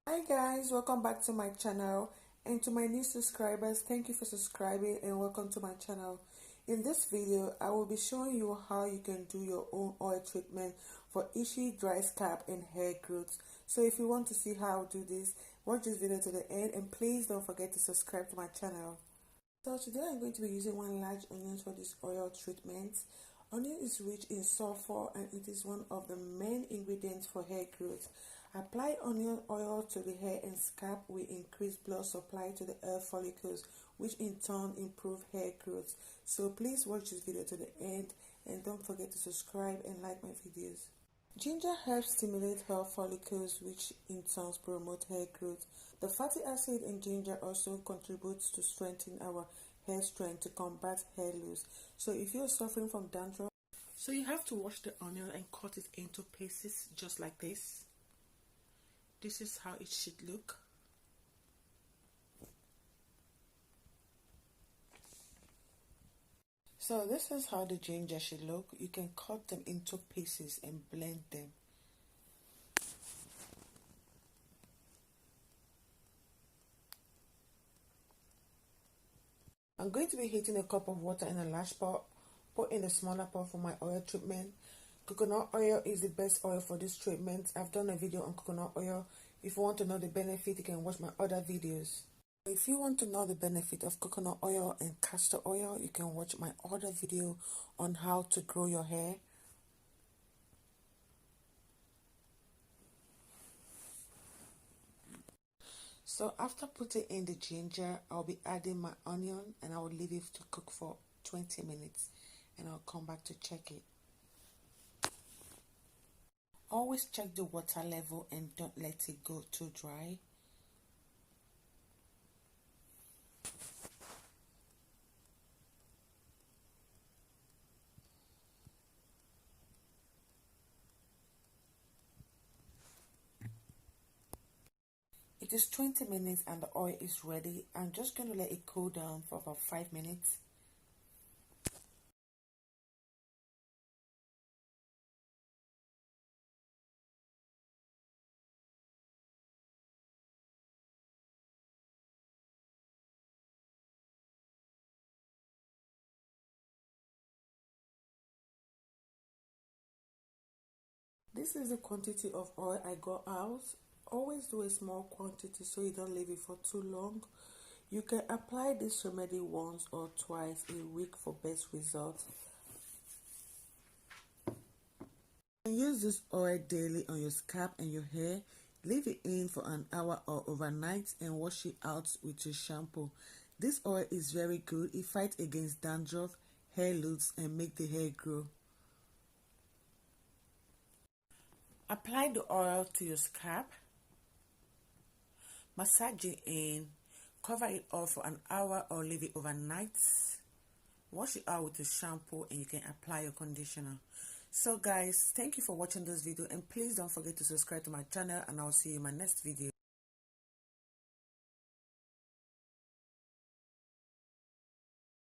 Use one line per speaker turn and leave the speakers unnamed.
Hi guys, welcome back to my channel, and to my new subscribers, thank you for subscribing and welcome to my channel. In this video, I will be showing you how you can do your own oil treatment for itchy, dry scalp and hair growth. So if you want to see how I do this, watch this video to the end and please don't forget to subscribe to my channel. So today I'm going to be using one large onion for this oil treatment. Onion is rich in sulfur and it is one of the main ingredients for hair growth. Apply onion oil to the hair and scalp will increase blood supply to the hair follicles, which in turn improve hair growth. So please watch this video to the end and don't forget to subscribe and like my videos. Ginger helps stimulate hair follicles, which in turn promote hair growth. The fatty acid in ginger also contributes to strengthen our hair strength to combat hair loss. So if you're suffering from dandruff, so you have to wash the onion and cut it into pieces just like this. This is how it should look. So this is how the ginger should look. You can cut them into pieces and blend them. I'm going to be heating a cup of water in a large pot. Put in a smaller pot for my oil treatment. Coconut oil is the best oil for this treatment. I've done a video on coconut oil. If you want to know the benefit, you can watch my other videos. If you want to know the benefit of coconut oil and castor oil, you can watch my other video on how to grow your hair. So after putting in the ginger, I'll be adding my onion and I will leave it to cook for 20 minutes and I'll come back to check it. Always check the water level and don't let it go too dry. It is 20 minutes and the oil is ready. I'm just going to let it cool down for about 5 minutes. This is the quantity of oil I got out. Always do a small quantity so you don't leave it for too long. You can apply this remedy once or twice a week for best results. You can use this oil daily on your scalp and your hair. Leave it in for an hour or overnight and wash it out with your shampoo. This oil is very good. It fights against dandruff, hair loss and make the hair grow. Apply the oil to your scalp. Massage it in. Cover it off for an hour or leave it overnight. Wash it out with a shampoo and you can apply your conditioner. So guys, thank you for watching this video and please don't forget to subscribe to my channel and I'll see you in my next video.